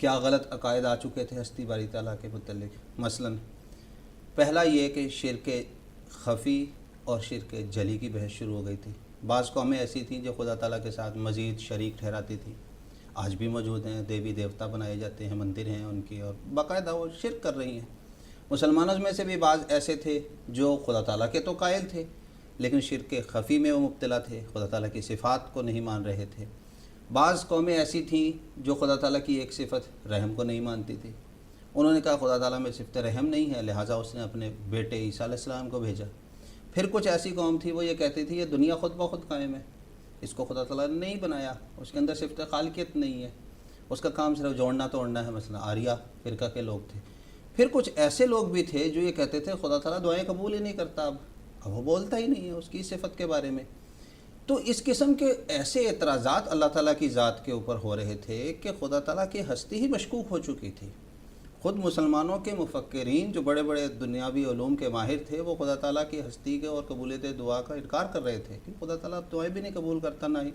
کیا غلط عقائد آ چکے تھے ہستی باری تعالیٰ کے متعلق. مثلاً پہلا یہ کہ شرک خفی اور شرک جلی کی بحث شروع ہو گئی تھی. بعض قومیں ایسی تھیں جو خدا تعالیٰ کے ساتھ مزید شریک ٹھہراتی تھیں، آج بھی موجود ہیں، دیوی دیوتا بنائے جاتے ہیں، مندر ہیں ان کی، اور باقاعدہ وہ شرک کر رہی ہیں. مسلمانوں میں سے بھی بعض ایسے تھے جو خدا تعالیٰ کے تو قائل تھے لیکن شرک خفی میں وہ مبتلا تھے، خدا تعالیٰ کی صفات کو نہیں مان رہے تھے. بعض قومیں ایسی تھیں جو خدا تعالیٰ کی ایک صفت رحم کو نہیں مانتی تھی. انہوں نے کہا خدا تعالیٰ میں صفت رحم نہیں ہے، لہٰذا اس نے اپنے بیٹے عیسیٰ علیہ السلام کو بھیجا. پھر کچھ ایسی قوم تھی وہ یہ کہتی تھی یہ دنیا خود بخود قائم ہے، اس کو خدا تعالیٰ نے نہیں بنایا، اس کے اندر صفت خالقیت نہیں ہے، اس کا کام صرف جوڑنا توڑنا ہے. مثلا آریہ فرقہ کے لوگ تھے. پھر کچھ ایسے لوگ بھی تھے جو یہ کہتے تھے خدا تعالیٰ دعائیں قبول ہی نہیں کرتا، اب وہ بولتا ہی نہیں ہے اس کی صفت کے بارے میں. تو اس قسم کے ایسے اعتراضات اللہ تعالیٰ کی ذات کے اوپر ہو رہے تھے کہ خدا تعالیٰ کی ہستی ہی مشکوک ہو چکی تھی. خود مسلمانوں کے مفکرین جو بڑے بڑے دنیاوی علوم کے ماہر تھے وہ خدا تعالیٰ کی ہستی کے اور قبولیت دعا کا انکار کر رہے تھے کہ خدا تعالیٰ دعائیں بھی نہیں قبول کرتا نہ ہی.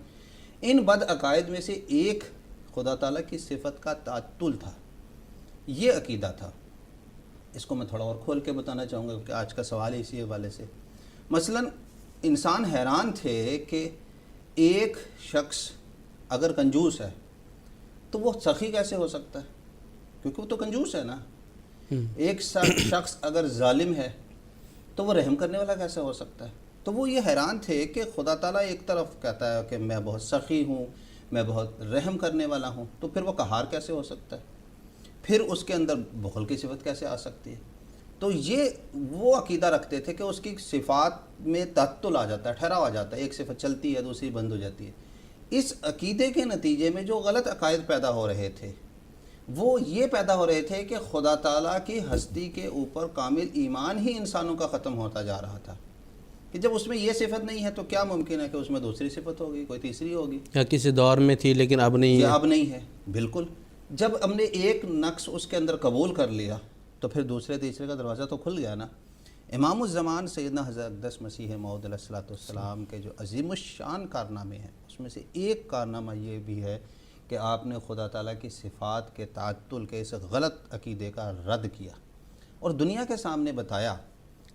ان بد عقائد میں سے ایک خدا تعالیٰ کی صفت کا تعطل تھا. یہ عقیدہ تھا. اس کو میں تھوڑا اور کھول کے بتانا چاہوں گا کیونکہ آج کا سوال ہے اسی حوالے سے. مثلاً انسان حیران تھے کہ ایک شخص اگر کنجوس ہے تو وہ سخی کیسے ہو سکتا ہے، کیونکہ وہ تو کنجوس ہے نا. ایک شخص اگر ظالم ہے تو وہ رحم کرنے والا کیسے ہو سکتا ہے. تو وہ یہ حیران تھے کہ خدا تعالیٰ ایک طرف کہتا ہے کہ میں بہت سخی ہوں، میں بہت رحم کرنے والا ہوں، تو پھر وہ قہار کیسے ہو سکتا ہے، پھر اس کے اندر بخل کی صفت کیسے آ سکتی ہے. تو یہ وہ عقیدہ رکھتے تھے کہ اس کی صفات میں تعطل آ جاتا ہے، ٹھہراؤ آ جاتا ہے، ایک صفت چلتی ہے دوسری بند ہو جاتی ہے. اس عقیدے کے نتیجے میں جو غلط عقائد پیدا ہو رہے تھے وہ یہ پیدا ہو رہے تھے کہ خدا تعالیٰ کی ہستی کے اوپر کامل ایمان ہی انسانوں کا ختم ہوتا جا رہا تھا کہ جب اس میں یہ صفت نہیں ہے تو کیا ممکن ہے کہ اس میں دوسری صفت ہوگی، کوئی تیسری ہوگی، یا کسی دور میں تھی لیکن اب نہیں ہے. اب نہیں ہے. بالکل. جب ہم نے ایک نقص اس کے اندر قبول کر لیا تو پھر دوسرے تیسرے کا دروازہ تو کھل گیا نا. امام الزمان سیدنا حضرت اقدس مسیح موعود علیہ السلام کے جو عظیم الشان کارنامے ہیں اس میں سے ایک کارنامہ یہ بھی ہے کہ آپ نے خدا تعالیٰ کی صفات کے تعطل کے اس غلط عقیدے کا رد کیا اور دنیا کے سامنے بتایا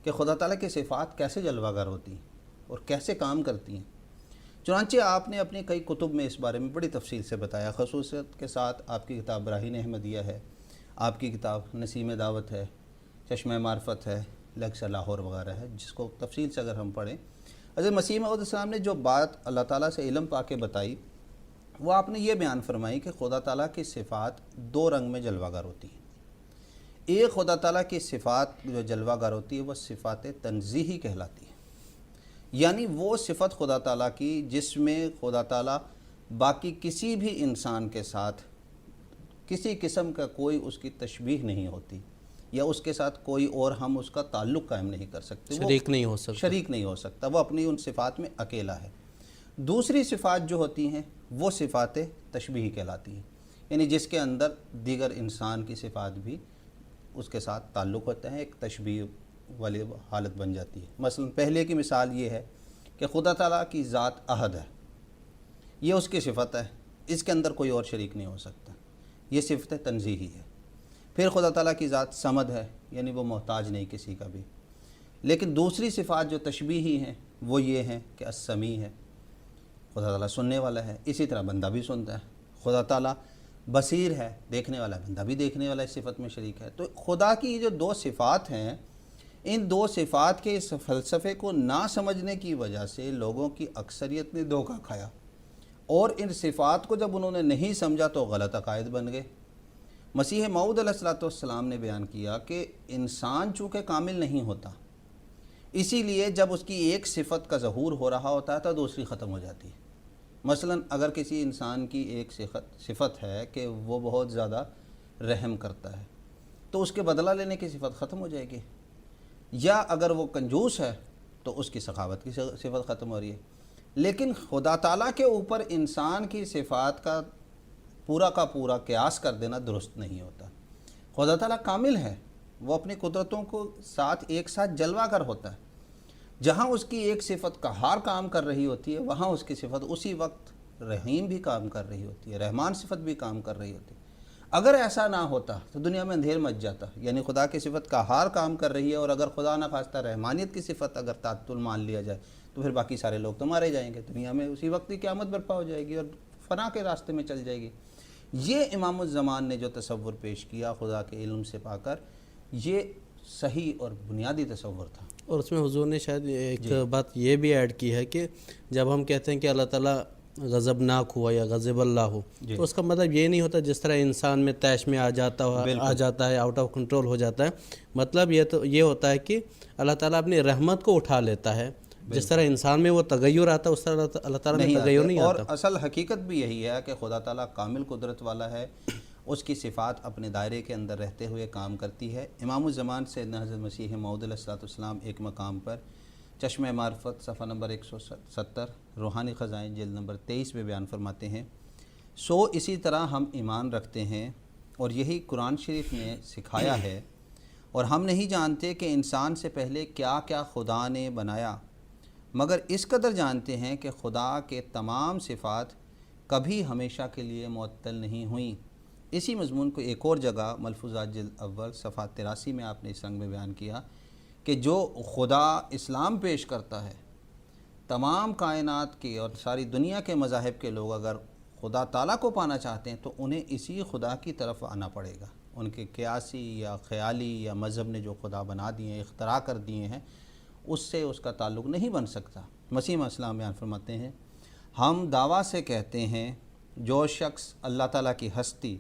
کہ خدا تعالیٰ کی صفات کیسے جلوہ گر ہوتی ہیں اور کیسے کام کرتی ہیں. چنانچہ آپ نے اپنی کئی کتب میں اس بارے میں بڑی تفصیل سے بتایا. خصوصیت کے ساتھ آپ کی کتاب براہین احمدیہ ہے، آپ کی کتاب نسیم دعوت ہے، چشمہ معرفت ہے، لیکچر لاہور وغیرہ ہے، جس کو تفصیل سے اگر ہم پڑھیں. حضرت مسیح موعود علیہ السلام نے جو بات اللہ تعالیٰ سے علم پا کے بتائی وہ آپ نے یہ بیان فرمائی کہ خدا تعالیٰ کی صفات دو رنگ میں جلوہ گر ہوتی ہیں. ایک خدا تعالیٰ کی صفات جو جلوہ گر ہوتی ہے وہ صفات تنزیہی کہلاتی ہے، یعنی وہ صفت خدا تعالیٰ کی جس میں خدا تعالیٰ باقی کسی بھی انسان کے ساتھ کسی قسم کا کوئی اس کی تشبیہ نہیں ہوتی یا اس کے ساتھ کوئی اور ہم اس کا تعلق قائم نہیں کر سکتے، شریک نہیں ہو سکتا، شریک نہیں ہو سکتا، وہ اپنی ان صفات میں اکیلا ہے. دوسری صفات جو ہوتی ہیں وہ صفات تشبیہ کہلاتی ہیں، یعنی جس کے اندر دیگر انسان کی صفات بھی اس کے ساتھ تعلق ہوتا ہے، ایک تشبیہ والی حالت بن جاتی ہے. مثلا پہلے کی مثال یہ ہے کہ خدا تعالیٰ کی ذات احد ہے، یہ اس کی صفت ہے، اس کے اندر کوئی اور شریک نہیں ہو سکتا، یہ صفت تنزیہی ہے. پھر خدا تعالیٰ کی ذات صمد ہے، یعنی وہ محتاج نہیں کسی کا بھی. لیکن دوسری صفات جو تشبیہی ہیں وہ یہ ہیں کہ السمیع ہے، خدا تعالیٰ سننے والا ہے، اسی طرح بندہ بھی سنتا ہے. خدا تعالیٰ بصیر ہے، دیکھنے والا ہے، بندہ بھی دیکھنے والا اس صفت میں شریک ہے. تو خدا کی جو دو صفات ہیں ان دو صفات کے اس فلسفے کو نہ سمجھنے کی وجہ سے لوگوں کی اکثریت نے دھوکہ کھایا اور ان صفات کو جب انہوں نے نہیں سمجھا تو غلط عقائد بن گئے. مسیح موعود علیہ السلام نے بیان کیا کہ انسان چونکہ کامل نہیں ہوتا، اسی لیے جب اس کی ایک صفت کا ظہور ہو رہا ہوتا ہے تو دوسری ختم ہو جاتی ہے. مثلا اگر کسی انسان کی ایک صفت ہے کہ وہ بہت زیادہ رحم کرتا ہے تو اس کے بدلہ لینے کی صفت ختم ہو جائے گی، یا اگر وہ کنجوس ہے تو اس کی سخاوت کی صفت ختم ہو رہی ہے. لیکن خدا تعالیٰ کے اوپر انسان کی صفات کا پورا قیاس کر دینا درست نہیں ہوتا. خدا تعالیٰ کامل ہے، وہ اپنی قدرتوں کو ساتھ ایک ساتھ جلوہ گر ہوتا ہے. جہاں اس کی ایک صفت قہار کام کر رہی ہوتی ہے وہاں اس کی صفت اسی وقت رحیم بھی کام کر رہی ہوتی ہے، رحمان صفت بھی کام کر رہی ہوتی ہے. اگر ایسا نہ ہوتا تو دنیا میں اندھیر مچ جاتا، یعنی خدا کی صفت کا ہار کام کر رہی ہے، اور اگر خدا نہ خواستہ رحمانیت کی صفت اگر تعطل مان لیا جائے تو پھر باقی سارے لوگ تو مارے جائیں گے، دنیا میں اسی وقت ہی قیامت برپا ہو جائے گی اور فنا کے راستے میں چل جائے گی۔ یہ امام الزمان نے جو تصور پیش کیا خدا کے علم سے پا کر، یہ صحیح اور بنیادی تصور تھا۔ اور اس میں حضور نے شاید ایک بات یہ بھی ایڈ کی ہے کہ جب ہم کہتے ہیں کہ اللہ تعالیٰ غضبناک ہوا یا غضب اللہ ہو، تو اس کا مطلب یہ نہیں ہوتا جس طرح انسان میں طیش میں آ جاتا ہے، آؤٹ آف کنٹرول ہو جاتا ہے۔ مطلب یہ ہوتا ہے کہ اللہ تعالیٰ اپنی رحمت کو اٹھا لیتا ہے، جس طرح انسان میں وہ تغیر آتا ہے اس طرح اللہ تعالیٰ میں تغیر نہیں آتا۔ اور اصل حقیقت بھی یہی ہے کہ خدا تعالیٰ کامل قدرت والا ہے، اس کی صفات اپنے دائرے کے اندر رہتے ہوئے کام کرتی ہے۔ امام الزمان سیدنا حضرت مسیح موعود علیہ السلام ایک مقام پر چشمہ معرفت صفحہ نمبر 170 روحانی خزائن جلد نمبر 23 میں بیان فرماتے ہیں، سو اسی طرح ہم ایمان رکھتے ہیں اور یہی قرآن شریف نے سکھایا ہے، اور ہم نہیں جانتے کہ انسان سے پہلے کیا کیا خدا نے بنایا، مگر اس قدر جانتے ہیں کہ خدا کے تمام صفات کبھی ہمیشہ کے لیے معطل نہیں ہوئیں۔ اسی مضمون کو ایک اور جگہ ملفوظات جلد اول صفحہ 83 میں آپ نے اس رنگ میں بیان کیا کہ جو خدا اسلام پیش کرتا ہے، تمام کائنات کے اور ساری دنیا کے مذاہب کے لوگ اگر خدا تعالیٰ کو پانا چاہتے ہیں تو انہیں اسی خدا کی طرف آنا پڑے گا۔ ان کے قیاسی یا خیالی یا مذہب نے جو خدا بنا دیے ہیں، اختراع کر دیے ہیں، اس سے اس کا تعلق نہیں بن سکتا۔ مسیح علیہ السلام بیان فرماتے ہیں، ہم دعویٰ سے کہتے ہیں جو شخص اللہ تعالیٰ کی ہستی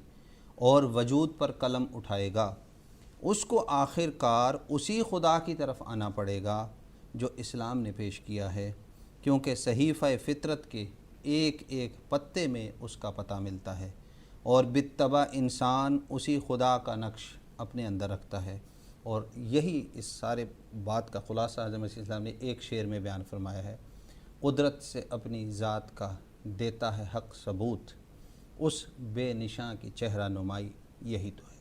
اور وجود پر قلم اٹھائے گا اس کو آخر کار اسی خدا کی طرف آنا پڑے گا جو اسلام نے پیش کیا ہے، کیونکہ صحیفہ فطرت کے ایک ایک پتے میں اس کا پتہ ملتا ہے، اور بالطبع انسان اسی خدا کا نقش اپنے اندر رکھتا ہے۔ اور یہی اس سارے بات کا خلاصہ حضرت مسیح السلام نے ایک شعر میں بیان فرمایا ہے، قدرت سے اپنی ذات کا دیتا ہے حق ثبوت، اس بے نشاں کی چہرہ نمائی یہی تو ہے۔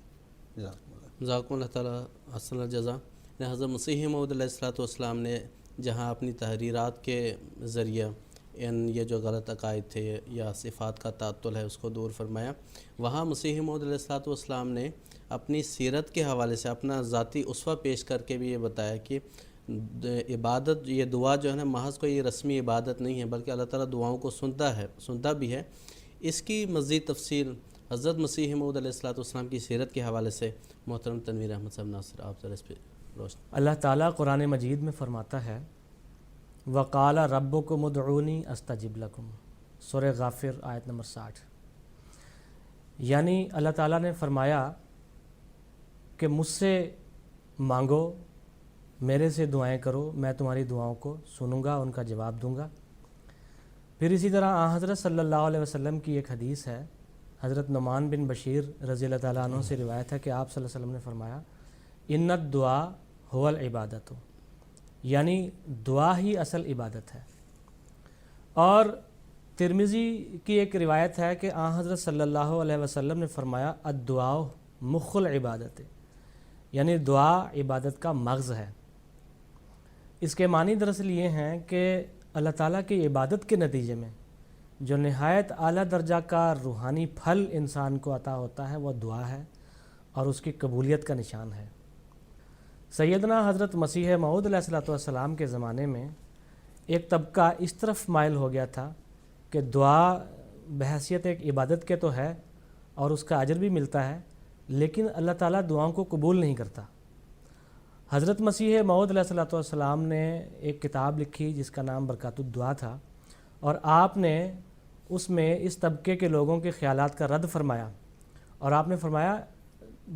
جزاکم اللہ تعالیٰ احسن الجزا۔ حضرت مسیح موعود علیہ السلام نے جہاں اپنی تحریرات کے ذریعہ یہ جو غلط عقائد تھے یا صفات کا تعطل ہے اس کو دور فرمایا، وہاں مسیح موعود علیہ السلام نے اپنی سیرت کے حوالے سے اپنا ذاتی اسوہ پیش کر کے بھی یہ بتایا کہ عبادت، یہ دعا جو ہے نا، محض کوئی یہ رسمی عبادت نہیں ہے بلکہ اللہ تعالیٰ دعاؤں کو سنتا بھی ہے۔ اس کی مزید تفصیل حضرت مسیح موعود علیہ السلام کی سیرت کے حوالے سے محترم تنویر احمد صاحب ناصر آپ ذرا اس پہ روشنی۔ اللہ تعالیٰ قرآن مجید میں فرماتا ہے، وَقَالَ رَبُّكُمُ ادْعُونِي أَسْتَجِبْ لَكُمْ، سورہ غافر آیت نمبر 60۔ یعنی اللہ تعالیٰ نے فرمایا کہ مجھ سے مانگو، میرے سے دعائیں کرو، میں تمہاری دعاؤں کو سنوں گا، ان کا جواب دوں گا۔ پھر اسی طرح حضرت صلی اللہ علیہ وسلم کی ایک حدیث ہے، حضرت نعمان بن بشیر رضی اللہ تعالیٰ عنہ سے روایت ہے کہ آپ صلی اللہ علیہ وسلم نے فرمایا، ان الدعاء هو العبادت، یعنی دعا ہی اصل عبادت ہے۔ اور ترمذی کی ایک روایت ہے کہ حضرت صلی اللہ علیہ وسلم نے فرمایا، الدعاء مخ العبادت، یعنی دعا عبادت کا مغز ہے۔ اس کے معنی دراصل یہ ہیں کہ اللہ تعالیٰ کی عبادت کے نتیجے میں جو نہایت اعلیٰ درجہ کا روحانی پھل انسان کو عطا ہوتا ہے وہ دعا ہے اور اس کی قبولیت کا نشان ہے۔ سیدنا حضرت مسیح موعود علیہ السلام کے زمانے میں ایک طبقہ اس طرف مائل ہو گیا تھا کہ دعا بحیثیت ایک عبادت کے تو ہے اور اس کا اجر بھی ملتا ہے، لیکن اللہ تعالیٰ دعاؤں کو قبول نہیں کرتا۔ حضرت مسیح موعود علیہ السلام نے ایک کتاب لکھی جس کا نام برکات الدعا تھا، اور آپ نے اس میں اس طبقے کے لوگوں کے خیالات کا رد فرمایا، اور آپ نے فرمایا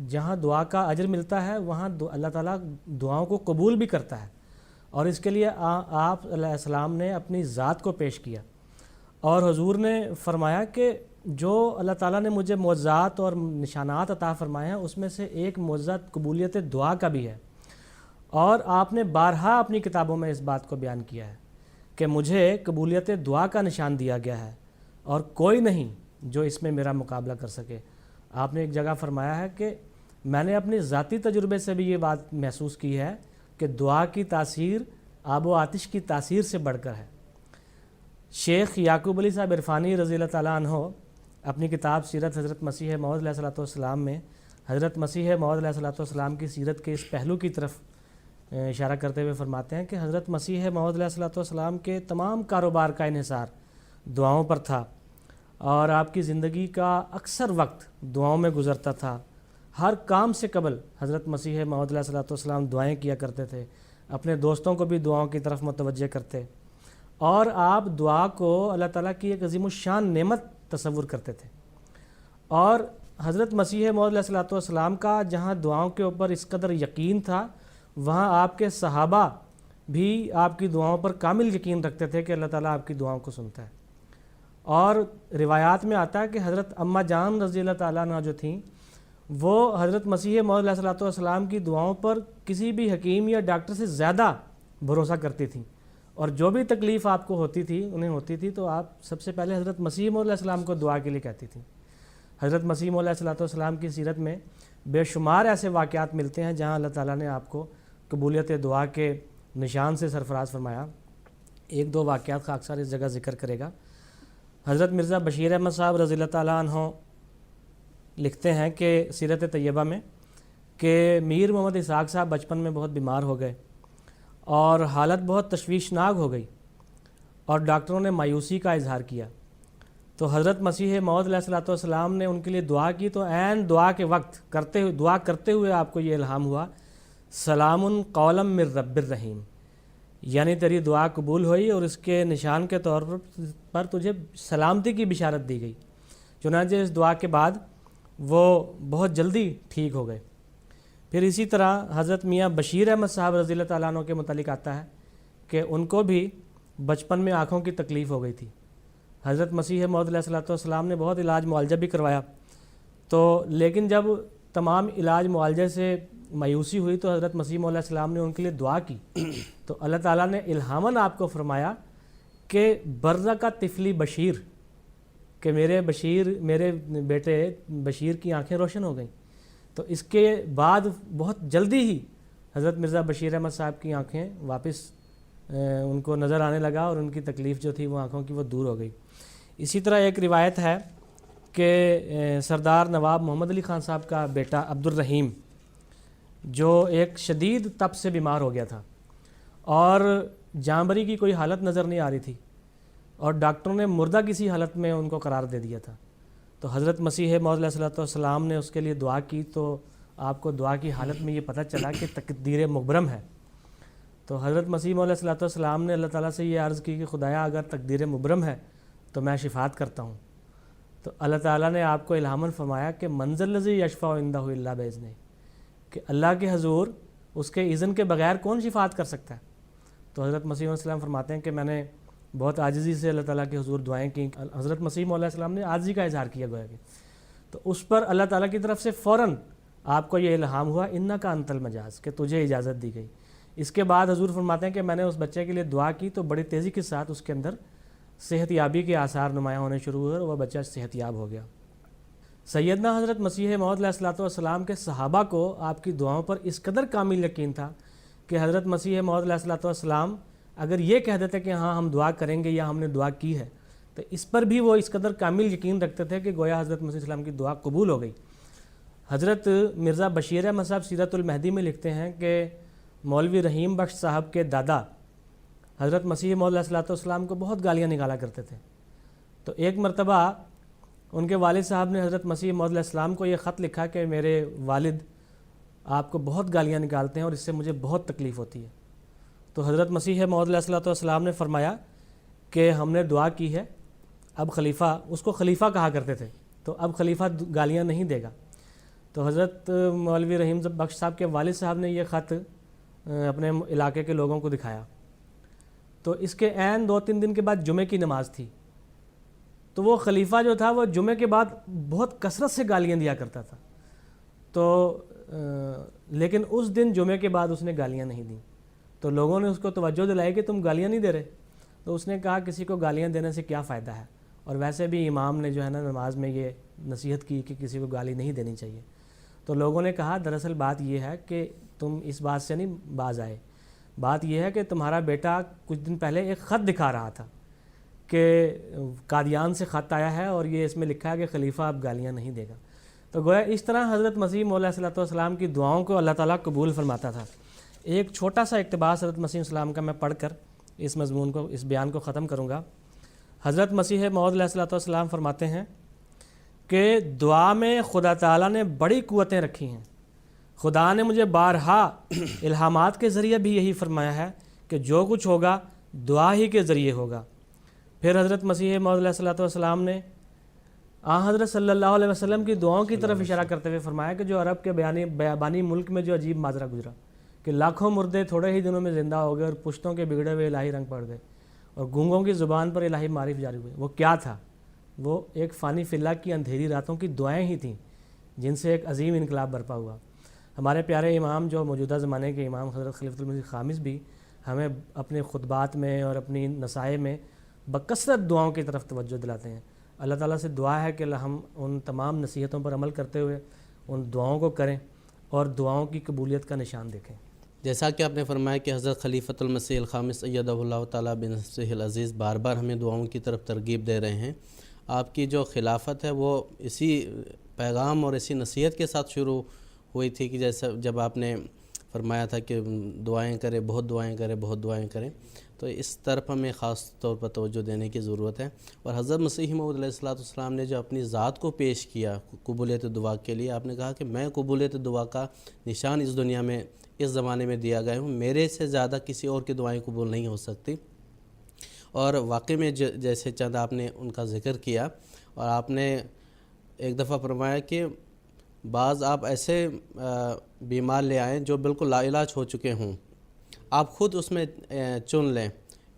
جہاں دعا کا اجر ملتا ہے وہاں اللہ تعالیٰ دعاؤں کو قبول بھی کرتا ہے، اور اس کے لیے آپ علیہ السلام نے اپنی ذات کو پیش کیا، اور حضور نے فرمایا کہ جو اللہ تعالیٰ نے مجھے معجزات اور نشانات عطا فرمائے ہیں اس میں سے ایک معجزہ قبولیت دعا کا بھی ہے۔ اور آپ نے بارہا اپنی کتابوں میں اس بات کو بیان کیا ہے کہ مجھے قبولیت دعا کا نشان دیا گیا ہے اور کوئی نہیں جو اس میں میرا مقابلہ کر سکے۔ آپ نے ایک جگہ فرمایا ہے کہ میں نے اپنے ذاتی تجربے سے بھی یہ بات محسوس کی ہے کہ دعا کی تاثیر آب و آتش کی تاثیر سے بڑھ کر ہے۔ شیخ یعقوب علی صاحب عرفانی رضی اللہ تعالیٰ عنہ اپنی کتاب سیرت حضرت مسیح موعود علیہ الصلوۃ والسلام میں حضرت مسیح موعود علیہ الصلوۃ والسلام کی سیرت کے اس پہلو کی طرف اشارہ کرتے ہوئے فرماتے ہیں کہ حضرت مسیح موعود علیہ الصلوۃ والسلام کے تمام کاروبار کا انحصار دعاؤں پر تھا، اور آپ کی زندگی کا اکثر وقت دعاؤں میں گزرتا تھا۔ ہر کام سے قبل حضرت مسیح موعود علیہ الصلوۃ والسلام دعائیں کیا کرتے تھے، اپنے دوستوں کو بھی دعاؤں کی طرف متوجہ کرتے، اور آپ دعا کو اللہ تعالیٰ کی ایک عظیم الشان نعمت تصور کرتے تھے۔ اور حضرت مسیح موعود علیہ الصلوۃ والسلام کا جہاں دعاؤں کے اوپر اس قدر یقین تھا، وہاں آپ کے صحابہ بھی آپ کی دعاؤں پر کامل یقین رکھتے تھے کہ اللہ تعالیٰ آپ کی دعاؤں کو سنتا ہے۔ اور روایات میں آتا ہے کہ حضرت اماں جان رضی اللہ تعالیٰ عنہ جو تھیں، وہ حضرت مسیح موعود علیہ الصلوۃ والسلام کی دعاؤں پر کسی بھی حکیم یا ڈاکٹر سے زیادہ بھروسہ کرتی تھیں، اور جو بھی تکلیف آپ کو انہیں ہوتی تھی تو آپ سب سے پہلے حضرت مسیح موعود علیہ السلام کو دعا کے لیے کہتی تھیں۔ حضرت مسیح موعود علیہ الصلوۃ والسلام کی سیرت میں بے شمار ایسے واقعات ملتے ہیں جہاں اللہ تعالیٰ نے آپ کو قبولیت دعا کے نشان سے سرفراز فرمایا۔ ایک دو واقعات کا اکثر اس جگہ ذکر کرے گا۔ حضرت مرزا بشیر احمد صاحب رضی اللہ تعالیٰ عنہ لکھتے ہیں کہ سیرت طیبہ میں کہ میر محمد اسحاق صاحب بچپن میں بہت بیمار ہو گئے اور حالت بہت تشویشناک ہو گئی، اور ڈاکٹروں نے مایوسی کا اظہار کیا۔ تو حضرت مسیح موعود علیہ الصلوۃ والسلام نے ان کے لیے دعا کی، تو عین دعا کے وقت دعا کرتے ہوئے آپ کو یہ الہام ہوا، سلام قولا من رب الرحیم، یعنی تیری دعا قبول ہوئی اور اس کے نشان کے طور پر تجھے سلامتی کی بشارت دی گئی۔ چنانچہ اس دعا کے بعد وہ بہت جلدی ٹھیک ہو گئے۔ پھر اسی طرح حضرت میاں بشیر احمد صاحب رضی اللہ تعالیٰ عنہ کے متعلق آتا ہے کہ ان کو بھی بچپن میں آنکھوں کی تکلیف ہو گئی تھی۔ حضرت مسیح موعود علیہ الصلوۃ والسلام نے بہت علاج معالجہ بھی کروایا، لیکن جب تمام علاج معالجے سے مایوسی ہوئی تو حضرت مسیح موعود علیہ السلام نے ان کے لیے دعا کی، تو اللہ تعالیٰ نے الہاماً آپ کو فرمایا کہ برزہ کا طفلی بشیر، کہ میرے بیٹے بشیر کی آنکھیں روشن ہو گئیں۔ تو اس کے بعد بہت جلدی ہی حضرت مرزا بشیر احمد صاحب کی آنکھیں واپس ان کو نظر آنے لگا، اور ان کی تکلیف جو تھی وہ آنکھوں کی وہ دور ہو گئی۔ اسی طرح ایک روایت ہے کہ سردار نواب محمد علی خان صاحب کا بیٹا عبد الرحیم، جو ایک شدید تپ سے بیمار ہو گیا تھا اور جانبری کی کوئی حالت نظر نہیں آ رہی تھی، اور ڈاکٹروں نے مردہ کسی حالت میں ان کو قرار دے دیا تھا۔ تو حضرت مسیح موعود علیہ الصلوۃ والسلام نے اس کے لیے دعا کی، تو آپ کو دعا کی حالت میں یہ پتہ چلا کہ تقدیر مبرم ہے۔ تو حضرت مسیح موعود علیہ الصلوۃ والسلام نے اللہ تعالیٰ سے یہ عرض کی کہ خدایا اگر تقدیر مبرم ہے تو میں شفاعت کرتا ہوں۔ تو اللہ تعالیٰ نے آپ کو الہاماً فرمایا کہ من ذا الذی یشفع عندہ الا باذنہ، کہ اللہ کے حضور اس کے اذن کے بغیر کون شفاعت کر سکتا ہے۔ تو حضرت مسیح علیہ السلام فرماتے ہیں کہ میں نے بہت عاجزی سے اللہ تعالیٰ کے حضور دعائیں کی۔ حضرت مسیح علیہ السلام نے عاجزی کا اظہار کیا گویا کہ، تو اس پر اللہ تعالیٰ کی طرف سے فوراً آپ کو یہ الہام ہوا انک انت المجاز، کہ تجھے اجازت دی گئی۔ اس کے بعد حضور فرماتے ہیں کہ میں نے اس بچے کے لیے دعا کی تو بڑی تیزی کے ساتھ اس کے اندر صحت یابی کے آثار نمایاں ہونے شروع ہوئے اور وہ بچہ صحت یاب ہو گیا۔ سیدنا حضرت مسیح موعود علیہ الصلوۃ والسلام کے صحابہ کو آپ کی دعاؤں پر اس قدر کامل یقین تھا کہ حضرت مسیح موعود علیہ الصلوۃ والسلام اگر یہ کہہ دیتے کہ ہاں ہم دعا کریں گے یا ہم نے دعا کی ہے، تو اس پر بھی وہ اس قدر کامل یقین رکھتے تھے کہ گویا حضرت مسیح السلام کی دعا قبول ہو گئی۔ حضرت مرزا بشیر احمد صاحب سیرت المہدی میں لکھتے ہیں کہ مولوی رحیم بخش صاحب کے دادا حضرت مسیح موعود علیہ الصلوۃ والسلام کو بہت گالیاں نکالا کرتے تھے۔ تو ایک مرتبہ ان کے والد صاحب نے حضرت مسیح موعود علیہ السلام کو یہ خط لکھا کہ میرے والد آپ کو بہت گالیاں نکالتے ہیں اور اس سے مجھے بہت تکلیف ہوتی ہے۔ تو حضرت مسیح موعود علیہ الصلوۃ والسلام نے فرمایا کہ ہم نے دعا کی ہے، اب خلیفہ، اس کو خلیفہ کہا کرتے تھے، تو اب خلیفہ گالیاں نہیں دے گا۔ تو حضرت مولوی رحیم بخش صاحب کے والد صاحب نے یہ خط اپنے علاقے کے لوگوں کو دکھایا، تو اس کے عین 2-3 دن کے بعد جمعے کی نماز تھی، تو وہ خلیفہ جو تھا وہ جمعے کے بعد بہت کثرت سے گالیاں دیا کرتا تھا، تو لیکن اس دن جمعے کے بعد اس نے گالیاں نہیں دیں۔ تو لوگوں نے اس کو توجہ دلائی کہ تم گالیاں نہیں دے رہے، تو اس نے کہا کسی کو گالیاں دینے سے کیا فائدہ ہے، اور ویسے بھی امام نے جو ہے نا نماز میں یہ نصیحت کی کہ کسی کو گالی نہیں دینی چاہیے۔ تو لوگوں نے کہا دراصل بات یہ ہے کہ تم اس بات سے نہیں باز آئے، بات یہ ہے کہ تمہارا بیٹا کچھ دن پہلے ایک خط دکھا رہا تھا کہ قادیان سے خط آیا ہے اور یہ اس میں لکھا ہے کہ خلیفہ اب گالیاں نہیں دے گا. تو گویا اس طرح حضرت مسیح مولا علیہ السلام کی دعاؤں کو اللہ تعالیٰ قبول فرماتا تھا. ایک چھوٹا سا اقتباس حضرت مسیح السلام کا میں پڑھ کر اس مضمون کو، اس بیان کو ختم کروں گا. حضرت مسیح موعود علیہ السلام فرماتے ہیں کہ دعا میں خدا تعالیٰ نے بڑی قوتیں رکھی ہیں. خدا نے مجھے بارہا الہامات کے ذریعے بھی یہی فرمایا ہے کہ جو کچھ ہوگا دعا ہی کے ذریعے ہوگا. پھر حضرت مسیح موعود علیہ السلام نے حضرت صلی اللہ علیہ وسلم کی دعاؤں کی طرف اشارہ کرتے ہوئے فرمایا کہ جو عرب کے بیابانی ملک میں جو عجیب ماجرا گزرا کہ لاکھوں مردے تھوڑے ہی دنوں میں زندہ ہو گئے اور پشتوں کے بگڑے ہوئے الہی رنگ پڑ گئے اور گونگوں کی زبان پر الہی معارف جاری ہوئے. وہ کیا تھا؟ وہ ایک فانی فی اللہ کی اندھیری راتوں کی دعائیں ہی تھیں جن سے ایک عظیم انقلاب برپا ہوا. ہمارے پیارے امام جو موجودہ زمانے کے امام حضرت خلیفۃ المسیح خامس بھی ہمیں اپنے خطبات میں اور اپنی نصائح میں بکثرت دعاؤں کی طرف توجہ دلاتے ہیں. اللہ تعالیٰ سے دعا ہے کہ ہم ان تمام نصیحتوں پر عمل کرتے ہوئے ان دعاؤں کو کریں اور دعاؤں کی قبولیت کا نشان دیکھیں. جیسا کہ آپ نے فرمایا کہ حضرت خلیفۃ المسیح الخامس ایدہ اللہ تعالیٰ بنصرہ العزیز بار بار ہمیں دعاؤں کی طرف ترغیب دے رہے ہیں. آپ کی جو خلافت ہے وہ اسی پیغام اور اسی نصیحت کے ساتھ شروع ہوئی تھی کہ جیسا جب آپ نے فرمایا تھا کہ دعائیں کریں، بہت دعائیں کریں، بہت دعائیں کریں. تو اس طرف ہمیں خاص طور پر توجہ دینے کی ضرورت ہے. اور حضرت مسیح موعود علیہ السلام نے جو اپنی ذات کو پیش کیا قبولیت دعا کے لیے، آپ نے کہا کہ میں قبولیت دعا کا نشان اس دنیا میں اس زمانے میں دیا گیا ہوں، میرے سے زیادہ کسی اور کی دعائیں قبول نہیں ہو سکتی. اور واقعی میں جیسے چند آپ نے ان کا ذکر کیا اور آپ نے ایک دفعہ فرمایا کہ بعض آپ ایسے بیمار لے آئیں جو بالکل لا علاج ہو چکے ہوں، آپ خود اس میں چن لیں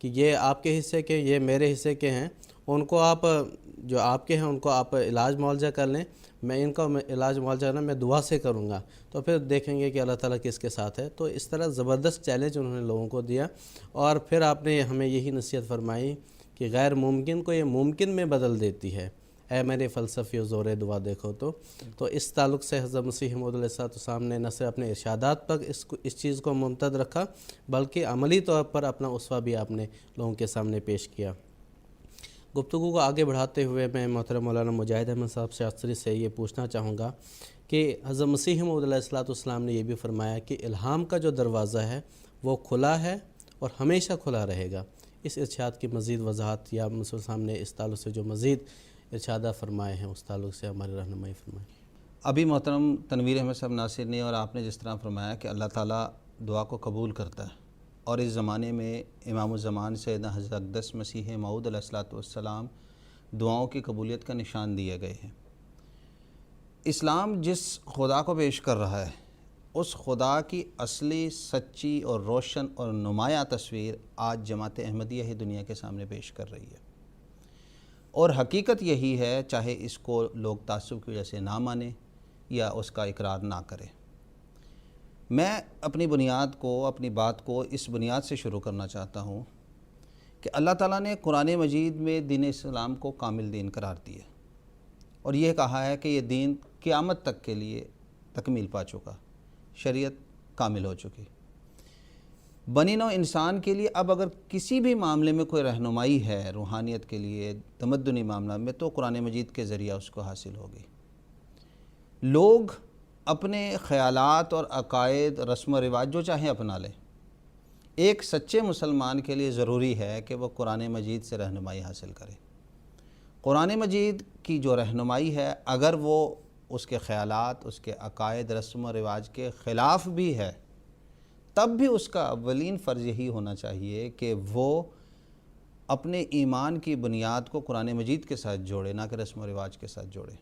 کہ یہ آپ کے حصے کے، یہ میرے حصے کے ہیں، ان کو آپ جو آپ کے ہیں ان کو آپ علاج معالجہ کر لیں، میں ان کا علاج معالجہ کرنا میں دعا سے کروں گا، تو پھر دیکھیں گے کہ اللہ تعالیٰ کس کے ساتھ ہے. تو اس طرح زبردست چیلنج انہوں نے لوگوں کو دیا. اور پھر آپ نے ہمیں یہی نصیحت فرمائی کہ غیر ممکن کو یہ ممکن میں بدل دیتی ہے، اے میرے فلسفی و زور دعا دیکھو. تو اس تعلق سے حضرت مسیح موعود علیہ السلام نے نہ صرف اپنے ارشادات پر اس چیز کو ممتد رکھا بلکہ عملی طور پر اپنا اسوہ بھی آپ نے لوگوں کے سامنے پیش کیا. گفتگو کو آگے بڑھاتے ہوئے میں محترم مولانا مجاہد احمد صاحب شاستری سے یہ پوچھنا چاہوں گا کہ حضرت مسیح موعود علیہ السلام نے یہ بھی فرمایا کہ الہام کا جو دروازہ ہے وہ کھلا ہے اور ہمیشہ کھلا رہے گا. اس ارشاد کی مزید وضاحت یا مسلم صاحب نے اس تعلق سے جو مزید ارشادہ فرمائے ہیں اس تعلق سے ہماری رہنمائی فرمائیں. ابھی محترم تنویر احمد صاحب ناصر نے اور آپ نے جس طرح فرمایا کہ اللہ تعالیٰ دعا کو قبول کرتا ہے اور اس زمانے میں امام الزمان سیدنا حضرت اقدس مسیح موعود علیہ السلام دعاؤں کی قبولیت کا نشان دیے گئے ہیں. اسلام جس خدا کو پیش کر رہا ہے اس خدا کی اصلی، سچی اور روشن اور نمایاں تصویر آج جماعت احمدیہ ہی دنیا کے سامنے پیش کر رہی ہے. اور حقیقت یہی ہے، چاہے اس کو لوگ تعصب کی وجہ سے نہ مانیں یا اس کا اقرار نہ کریں. میں اپنی بنیاد کو، اپنی بات کو اس بنیاد سے شروع کرنا چاہتا ہوں کہ اللہ تعالیٰ نے قرآن مجید میں دین اسلام کو کامل دین قرار دیا اور یہ کہا ہے کہ یہ دین قیامت تک کے لیے تکمیل پا چکا، شریعت کامل ہو چکی. بنی نوع انسان کے لیے اب اگر کسی بھی معاملے میں کوئی رہنمائی ہے روحانیت کے لیے، تمدنی معاملہ میں، تو قرآن مجید کے ذریعہ اس کو حاصل ہوگی. لوگ اپنے خیالات اور عقائد، رسم و رواج جو چاہیں اپنا لیں. ایک سچے مسلمان کے لیے ضروری ہے کہ وہ قرآن مجید سے رہنمائی حاصل کرے. قرآن مجید کی جو رہنمائی ہے اگر وہ اس کے خیالات، اس کے عقائد، رسم و رواج کے خلاف بھی ہے تب بھی اس کا اولین فرض یہی ہونا چاہیے کہ وہ اپنے ایمان کی بنیاد کو قرآن مجید کے ساتھ جوڑے، نہ کہ رسم و رواج کے ساتھ جوڑے.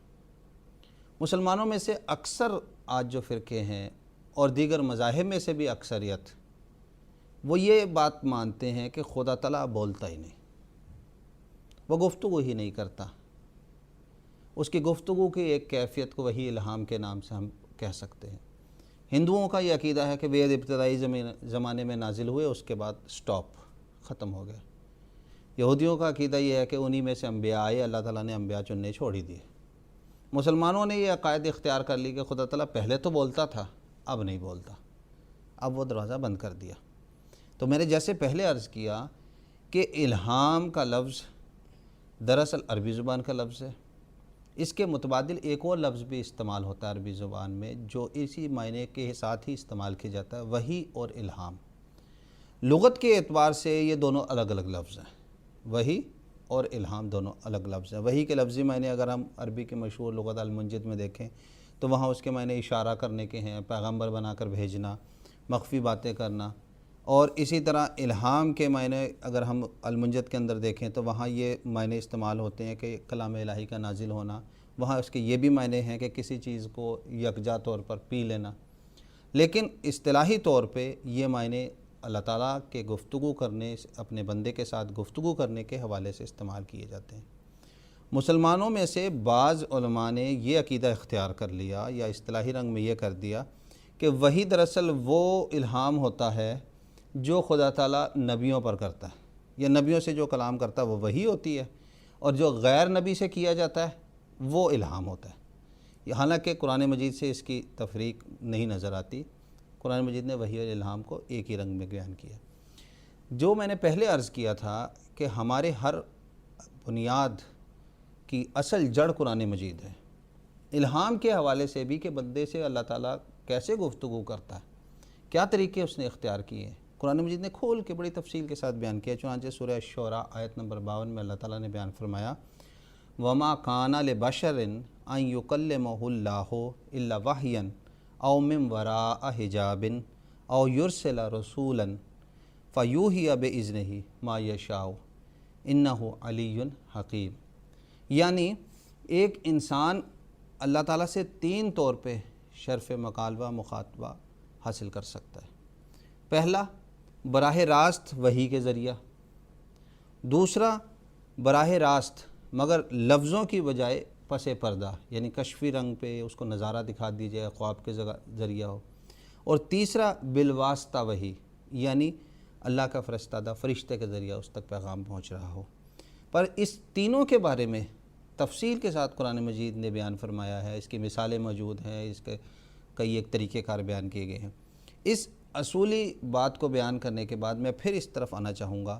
مسلمانوں میں سے اکثر آج جو فرقے ہیں اور دیگر مذاہب میں سے بھی اکثریت، وہ یہ بات مانتے ہیں کہ خدا تعالیٰ بولتا ہی نہیں، وہ گفتگو ہی نہیں کرتا. اس کی گفتگو کی ایک کیفیت کو وحی الہام کے نام سے ہم کہہ سکتے ہیں. ہندوؤں کا یہ عقیدہ ہے کہ وید ابتدائی زمانے میں نازل ہوئے، اس کے بعد سٹاپ، ختم ہو گیا. یہودیوں کا عقیدہ یہ ہے کہ انہی میں سے انبیاء آئے، اللہ تعالیٰ نے انبیاء چننے چھوڑ ہی دیے. مسلمانوں نے یہ عقائد اختیار کر لی کہ خدا تعالیٰ پہلے تو بولتا تھا، اب نہیں بولتا، اب وہ دروازہ بند کر دیا. تو میں نے جیسے پہلے عرض کیا کہ الہام کا لفظ دراصل عربی زبان کا لفظ ہے۔ اس کے متبادل ایک اور لفظ بھی استعمال ہوتا ہے عربی زبان میں جو اسی معنی کے ساتھ ہی استعمال کیا جاتا ہے، وحی اور الہام۔ لغت کے اعتبار سے یہ دونوں الگ الگ لفظ ہیں، وحی اور الہام دونوں الگ لفظ ہیں۔ وحی کے لفظی معنی اگر ہم عربی کے مشہور لغت المنجد میں دیکھیں تو وہاں اس کے معنی اشارہ کرنے کے ہیں، پیغمبر بنا کر بھیجنا، مخفی باتیں کرنا، اور اسی طرح الہام کے معنی اگر ہم المنجد کے اندر دیکھیں تو وہاں یہ معنی استعمال ہوتے ہیں کہ کلام الہی کا نازل ہونا، وہاں اس کے یہ بھی معنی ہیں کہ کسی چیز کو یکجا طور پر پی لینا، لیکن اصطلاحی طور پہ یہ معنی اللہ تعالیٰ کے گفتگو کرنے، اپنے بندے کے ساتھ گفتگو کرنے کے حوالے سے استعمال کیے جاتے ہیں۔ مسلمانوں میں سے بعض علماء نے یہ عقیدہ اختیار کر لیا یا اصطلاحی رنگ میں یہ کر دیا کہ وحی دراصل وہ الہام ہوتا ہے جو خدا تعالیٰ نبیوں پر کرتا ہے، یا نبیوں سے جو کلام کرتا ہے وہ وحی ہوتی ہے، اور جو غیر نبی سے کیا جاتا ہے وہ الہام ہوتا ہے۔ حالانکہ قرآن مجید سے اس کی تفریق نہیں نظر آتی، قرآن مجید نے وحی اور الہام کو ایک ہی رنگ میں بیان کیا۔ جو میں نے پہلے عرض کیا تھا کہ ہمارے ہر بنیاد کی اصل جڑ قرآن مجید ہے، الہام کے حوالے سے بھی کہ بندے سے اللہ تعالیٰ کیسے گفتگو کرتا ہے، کیا طریقے اس نے اختیار کیے ہیں، قرآن مجید نے کھول کے بڑی تفصیل کے ساتھ بیان کیا۔ چنانچہ سورہ شعراء آیت نمبر 52 میں اللہ تعالیٰ نے بیان فرمایا وَمَا كَانَ لِبَشَرٍ أَن يُكَلِّمَهُ اللَّهُ إِلَّا وَحْيًا أَوْ مِن وَرَاءِ حِجَابٍ أَوْ يُرْسِلَ رَسُولًا فَيُوحِيَ بِإِذْنِهِ مَا يَشَاءُ إِنَّهُ عَلِيٌّ حَكِيمٌ، یعنی ایک انسان اللہ تعالیٰ سے تین طور پہ شرف مکالمہ مخاطبہ حاصل کر سکتا ہے۔ پہلا، براہ راست وحی کے ذریعہ، دوسرا براہ راست مگر لفظوں کی بجائے پس پردہ، یعنی کشفی رنگ پہ اس کو نظارہ دکھا دیجیے، خواب کے ذریعہ ہو، اور تیسرا بالواسطہ وحی، یعنی اللہ کا فرستادہ فرشتے کے ذریعہ اس تک پیغام پہنچ رہا ہو۔ پر اس تینوں کے بارے میں تفصیل کے ساتھ قرآن مجید نے بیان فرمایا ہے، اس کی مثالیں موجود ہیں، اس کے کئی ایک طریقہ کار بیان کیے گئے ہیں۔ اس اصولی بات کو بیان کرنے کے بعد میں پھر اس طرف آنا چاہوں گا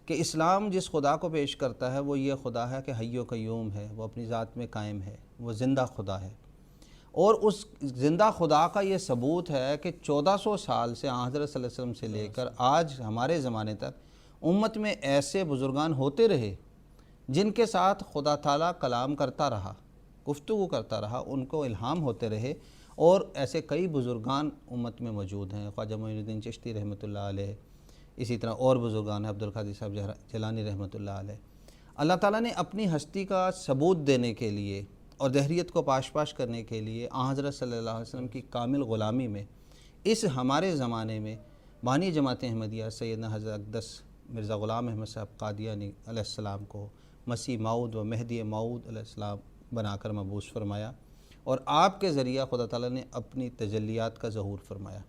کہ اسلام جس خدا کو پیش کرتا ہے وہ یہ خدا ہے کہ حی و قیوم ہے، وہ اپنی ذات میں قائم ہے، وہ زندہ خدا ہے، اور اس زندہ خدا کا یہ ثبوت ہے کہ 1400 سال سے حضرت صلی اللہ علیہ وسلم سے لے کر آج ہمارے زمانے تک امت میں ایسے بزرگان ہوتے رہے جن کے ساتھ خدا تعالیٰ کلام کرتا رہا، گفتگو کرتا رہا، ان کو الہام ہوتے رہے، اور ایسے کئی بزرگان امت میں موجود ہیں، خواجہ معین الدین چشتی رحمۃ اللہ علیہ، اسی طرح اور بزرگان ہیں، عبدالقادر صاحب جیلانی رحمۃ اللہ علیہ۔ اللہ تعالیٰ نے اپنی ہستی کا ثبوت دینے کے لیے اور دہریت کو پاش کرنے کے لیے حضرت صلی اللہ علیہ وسلم کی کامل غلامی میں اس ہمارے زمانے میں بانی جماعت احمدیہ سیدنا حضرت اقدس مرزا غلام احمد صاحب قادیانی علیہ السلام کو مسیح موعود و مہدی موعود علیہ السلام بنا کر مبعوث فرمایا، اور آپ کے ذریعہ خدا تعالیٰ نے اپنی تجلیات کا ظہور فرمایا،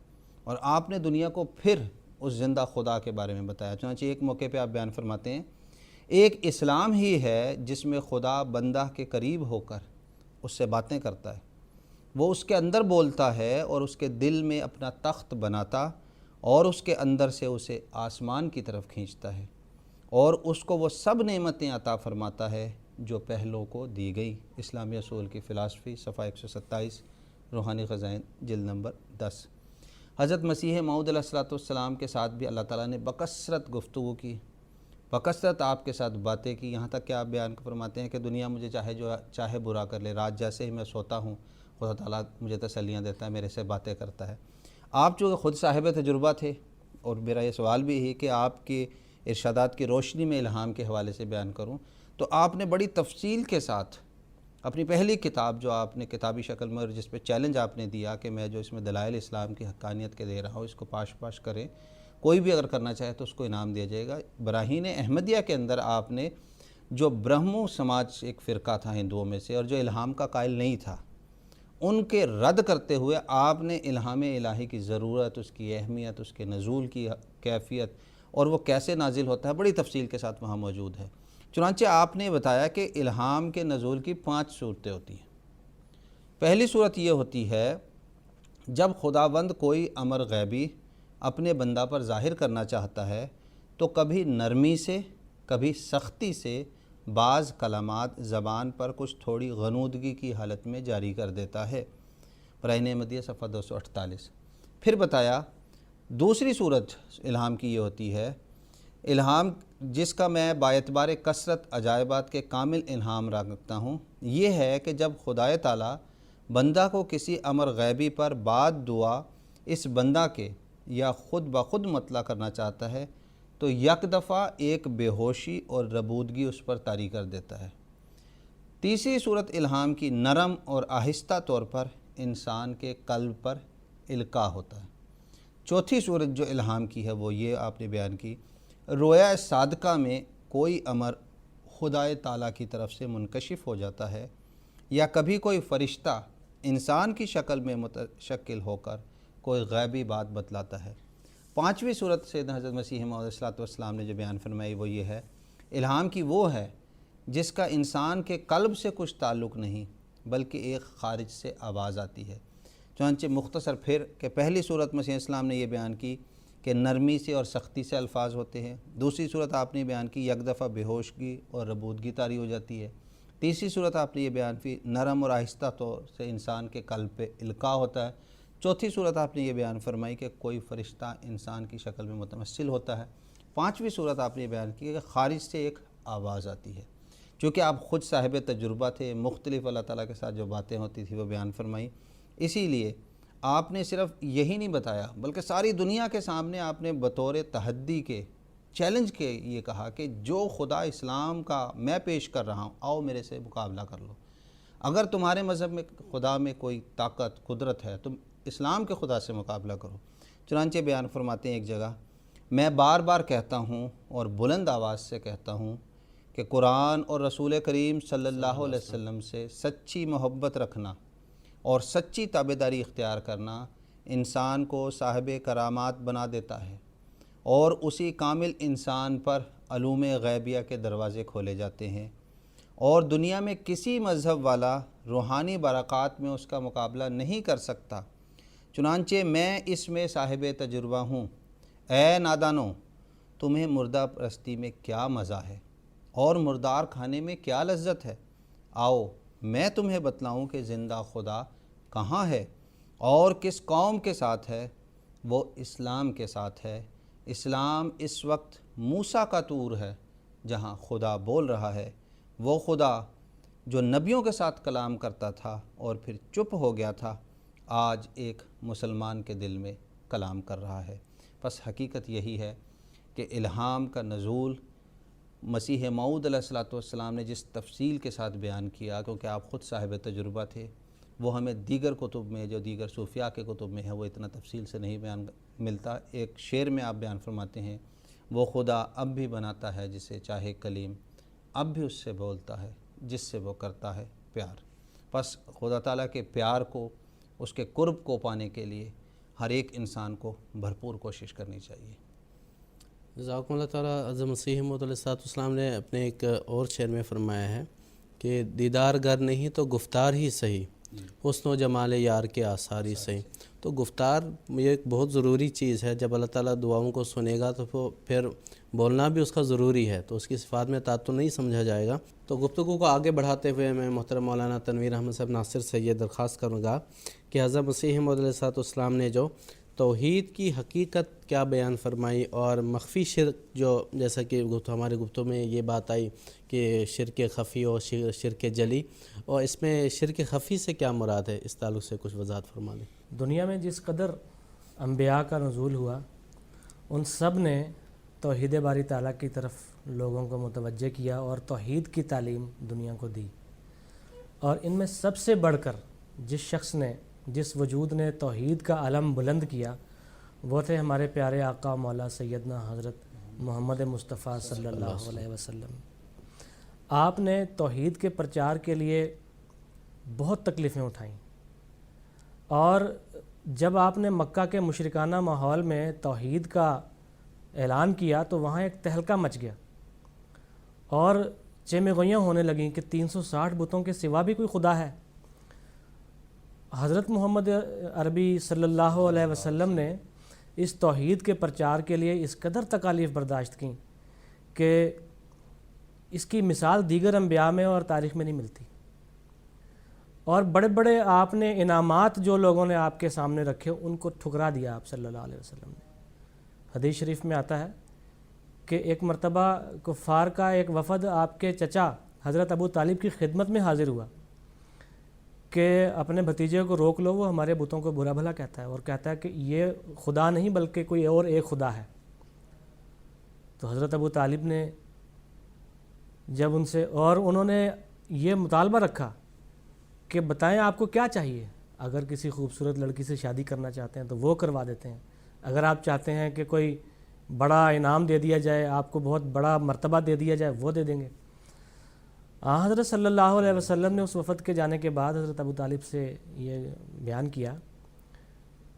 اور آپ نے دنیا کو پھر اس زندہ خدا کے بارے میں بتایا۔ چنانچہ ایک موقع پہ آپ بیان فرماتے ہیں ایک اسلام ہی ہے جس میں خدا بندہ کے قریب ہو کر اس سے باتیں کرتا ہے، وہ اس کے اندر بولتا ہے اور اس کے دل میں اپنا تخت بناتا اور اس کے اندر سے اسے آسمان کی طرف کھینچتا ہے، اور اس کو وہ سب نعمتیں عطا فرماتا ہے جو پہلوں کو دی گئی۔ اسلامی اصول کی فلاسفی صفحہ 127، روحانی خزائن جلد نمبر 10۔ حضرت مسیح موعود علیہ السلام کے ساتھ بھی اللہ تعالیٰ نے بکثرت گفتگو کی، بکثرت آپ کے ساتھ باتیں کی، یہاں تک کہ آپ بیان فرماتے ہیں کہ دنیا مجھے چاہے برا کر لے، رات جیسے ہی میں سوتا ہوں خدا تعالیٰ مجھے تسلیاں دیتا ہے، میرے سے باتیں کرتا ہے۔ آپ جو خود صاحب تجربہ تھے، اور میرا یہ سوال بھی ہے کہ آپ کے ارشادات کی روشنی میں الہام کے حوالے سے بیان کروں تو آپ نے بڑی تفصیل کے ساتھ اپنی پہلی کتاب جو آپ نے کتابی شکل میں، اور جس پہ چیلنج آپ نے دیا کہ میں جو اس میں دلائل اسلام کی حقانیت کے دے رہا ہوں اس کو پاش کریں، کوئی بھی اگر کرنا چاہے تو اس کو انعام دیا جائے گا۔ براہین احمدیہ کے اندر آپ نے جو برہمو سماج ایک فرقہ تھا ہندوؤں میں سے اور جو الہام کا قائل نہیں تھا، ان کے رد کرتے ہوئے آپ نے الہام الہی کی ضرورت، اس کی اہمیت، اس کے نزول کی کیفیت اور وہ کیسے نازل ہوتا ہے بڑی تفصیل کے ساتھ وہاں موجود ہے۔ چنانچہ آپ نے بتایا کہ الہام کے نزول کی 5 صورتیں ہوتی ہیں۔ پہلی صورت یہ ہوتی ہے جب خداوند کوئی امر غیبی اپنے بندہ پر ظاہر کرنا چاہتا ہے تو کبھی نرمی سے، کبھی سختی سے بعض کلمات زبان پر کچھ تھوڑی غنودگی کی حالت میں جاری کر دیتا ہے۔ برائن احمدیہ صفحہ 248۔ پھر بتایا دوسری صورت الہام کی یہ ہوتی ہے، الہام جس کا میں باعتبار کثرت عجائبات کے کامل الہام رکھتا ہوں، یہ ہے کہ جب خدائے تعالیٰ بندہ کو کسی امر غیبی پر بعد دعا اس بندہ کے یا خود بخود مطلع کرنا چاہتا ہے تو یک دفعہ ایک بے ہوشی اور ربودگی اس پر طاری کر دیتا ہے۔ تیسری صورت الہام کی نرم اور آہستہ طور پر انسان کے قلب پر القاء ہوتا ہے۔ چوتھی صورت جو الہام کی ہے وہ یہ آپ نے بیان کی، رویا صادقہ میں کوئی امر خدائے تعالیٰ کی طرف سے منکشف ہو جاتا ہے یا کبھی کوئی فرشتہ انسان کی شکل میں متشکل ہو کر کوئی غیبی بات بتلاتا ہے۔ پانچویں صورت سیدنا حضرت مسیح موعود علیہ الصلوۃ والسلام نے جو بیان فرمائی وہ یہ ہے، الہام کی وہ ہے جس کا انسان کے قلب سے کچھ تعلق نہیں بلکہ ایک خارج سے آواز آتی ہے۔ چنانچہ مختصر پھر کہ پہلی صورت مسیح اسلام نے یہ بیان کی کہ نرمی سے اور سختی سے الفاظ ہوتے ہیں، دوسری صورت آپ نے بیان کی یک دفعہ بے ہوشگی اور ربودگی طاری ہو جاتی ہے، تیسری صورت آپ نے یہ بیان کی نرم اور آہستہ طور سے انسان کے قلب پہ القاء ہوتا ہے، چوتھی صورت آپ نے یہ بیان فرمائی کہ کوئی فرشتہ انسان کی شکل میں متمثل ہوتا ہے، پانچویں صورت آپ نے یہ بیان کی کہ خارج سے ایک آواز آتی ہے۔ چونکہ آپ خود صاحب تجربہ تھے، مختلف اللہ تعالیٰ کے ساتھ جو باتیں ہوتی تھی وہ بیان فرمائی، اسی لیے آپ نے صرف یہی نہیں بتایا بلکہ ساری دنیا کے سامنے آپ نے بطور تحدی کے چیلنج کے یہ کہا کہ جو خدا اسلام کا میں پیش کر رہا ہوں آؤ میرے سے مقابلہ کر لو۔ اگر تمہارے مذہب میں خدا میں کوئی طاقت قدرت ہے تم اسلام کے خدا سے مقابلہ کرو۔ چنانچہ بیان فرماتے ہیں ایک جگہ، میں بار بار کہتا ہوں اور بلند آواز سے کہتا ہوں کہ قرآن اور رسول کریم صلی اللہ علیہ وسلم سے سچی محبت رکھنا اور سچی تابعداری اختیار کرنا انسان کو صاحب کرامات بنا دیتا ہے اور اسی کامل انسان پر علوم غیبیہ کے دروازے کھولے جاتے ہیں اور دنیا میں کسی مذہب والا روحانی برکات میں اس کا مقابلہ نہیں کر سکتا۔ چنانچہ میں اس میں صاحب تجربہ ہوں۔ اے نادانو، تمہیں مردہ پرستی میں کیا مزہ ہے اور مردار کھانے میں کیا لذت ہے؟ آؤ میں تمہیں بتلاؤں کہ زندہ خدا کہاں ہے اور کس قوم کے ساتھ ہے۔ وہ اسلام کے ساتھ ہے۔ اسلام اس وقت موسیٰ کا طور ہے جہاں خدا بول رہا ہے، وہ خدا جو نبیوں کے ساتھ کلام کرتا تھا اور پھر چپ ہو گیا تھا، آج ایک مسلمان کے دل میں کلام کر رہا ہے۔ بس حقیقت یہی ہے کہ الہام کا نزول مسیح موعود علیہ الصلوۃ والسلام نے جس تفصیل کے ساتھ بیان کیا، کیونکہ آپ خود صاحب تجربہ تھے، وہ ہمیں دیگر کتب میں جو دیگر صوفیاء کے کتب میں ہے وہ اتنا تفصیل سے نہیں بیان ملتا۔ ایک شعر میں آپ بیان فرماتے ہیں، وہ خدا اب بھی بناتا ہے جسے چاہے کلیم، اب بھی اس سے بولتا ہے جس سے وہ کرتا ہے پیار۔ بس خدا تعالیٰ کے پیار کو، اس کے قرب کو پانے کے لیے ہر ایک انسان کو بھرپور کوشش کرنی چاہیے۔ جزاکم اللہ تعالیٰ۔ حضرت مسیح موعود علیہ السلام نے اپنے ایک اور شعر میں فرمایا ہے کہ دیدار گر نہیں تو گفتار ہی صحیح، حسن و جمال یار کے آثار ہی صحیح۔ تو گفتار یہ ایک بہت ضروری چیز ہے، جب اللہ تعالیٰ دعاؤں کو سنے گا تو پھر بولنا بھی اس کا ضروری ہے، تو اس کی صفات میں تعطل نہیں سمجھا جائے گا۔ تو گفتگو کو آگے بڑھاتے ہوئے میں محترم مولانا تنویر احمد صاحب ناصر سے یہ درخواست کروں گا کہ حضرت مسیح موعود علیہ السلام نے جو توحید کی حقیقت کیا بیان فرمائی اور مخفی شرک جو جیسا کہ ہمارے گفتگو میں یہ بات آئی کہ شرک خفی اور شرک جلی، اور اس میں شرک خفی سے کیا مراد ہے، اس تعلق سے کچھ وضاحت فرما دیں۔ دنیا میں جس قدر انبیاء کا نزول ہوا ان سب نے توحید باری تعالیٰ کی طرف لوگوں کو متوجہ کیا اور توحید کی تعلیم دنیا کو دی، اور ان میں سب سے بڑھ کر جس شخص نے، جس وجود نے توحید کا علم بلند کیا وہ تھے ہمارے پیارے آقا مولا سیدنا حضرت محمد مصطفیٰ صلی اللہ علیہ وسلم۔ آپ نے توحید کے پرچار کے لیے بہت تکلیفیں اٹھائیں، اور جب آپ نے مکہ کے مشرکانہ ماحول میں توحید کا اعلان کیا تو وہاں ایک تہلکہ مچ گیا اور چیمغویاں ہونے لگیں کہ 360 بتوں کے سوا بھی کوئی خدا ہے۔ حضرت محمد عربی صلی اللہ علیہ وسلم نے اس توحید کے پرچار کے لیے اس قدر تکالیف برداشت کیں کہ اس کی مثال دیگر انبیاء میں اور تاریخ میں نہیں ملتی. اور بڑے بڑے آپ نے انعامات جو لوگوں نے آپ کے سامنے رکھے ان کو ٹھکرا دیا آپ صلی اللہ علیہ وسلم نے. حدیث شریف میں آتا ہے کہ ایک مرتبہ کفار کا ایک وفد آپ کے چچا حضرت ابو طالب کی خدمت میں حاضر ہوا کہ اپنے بھتیجے کو روک لو، وہ ہمارے بتوں کو برا بھلا کہتا ہے اور کہتا ہے کہ یہ خدا نہیں بلکہ کوئی اور ایک خدا ہے. تو حضرت ابو طالب نے جب ان سے، اور انہوں نے یہ مطالبہ رکھا کہ بتائیں آپ کو کیا چاہیے، اگر کسی خوبصورت لڑکی سے شادی کرنا چاہتے ہیں تو وہ کروا دیتے ہیں، اگر آپ چاہتے ہیں کہ کوئی بڑا انعام دے دیا جائے، آپ کو بہت بڑا مرتبہ دے دیا جائے، وہ دے دیں گے. حضرت صلی اللہ علیہ وسلم نے اس وفد کے جانے کے بعد حضرت ابو طالب سے یہ بیان کیا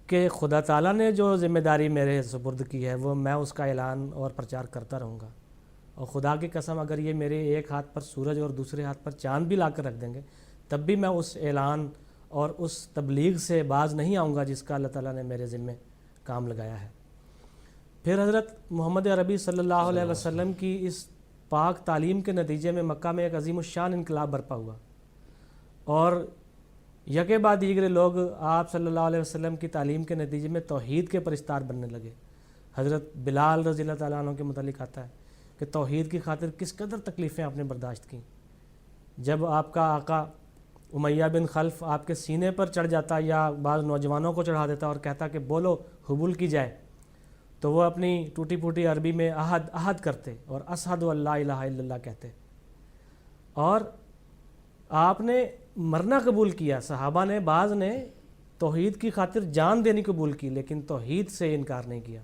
کہ خدا تعالیٰ نے جو ذمہ داری میرے سپرد کی ہے وہ میں اس کا اعلان اور پرچار کرتا رہوں گا، اور خدا کی قسم اگر یہ میرے ایک ہاتھ پر سورج اور دوسرے ہاتھ پر چاند بھی لا کر رکھ دیں گے تب بھی میں اس اعلان اور اس تبلیغ سے باز نہیں آؤں گا جس کا اللہ تعالیٰ نے میرے ذمہ کام لگایا ہے. پھر حضرت محمد عربی صلی اللہ علیہ وسلم کی اس پاک تعلیم کے نتیجے میں مکہ میں ایک عظیم الشان انقلاب برپا ہوا، اور یکے بعد دیگر لوگ آپ صلی اللہ علیہ وسلم کی تعلیم کے نتیجے میں توحید کے پرستار بننے لگے. حضرت بلال رضی اللہ تعالیٰ عنہ کے متعلق آتا ہے کہ توحید کی خاطر کس قدر تکلیفیں آپ نے برداشت کیں. جب آپ کا آقا امیہ بن خلف آپ کے سینے پر چڑھ جاتا یا بعض نوجوانوں کو چڑھا دیتا اور کہتا کہ بولو حبول کی جائے، تو وہ اپنی ٹوٹی پھوٹی عربی میں احد احد کرتے اور اشہد ان لا الہ الا اللہ کہتے. اور آپ نے مرنا قبول کیا، صحابہ نے بعض نے توحید کی خاطر جان دینی قبول کی لیکن توحید سے انکار نہیں کیا.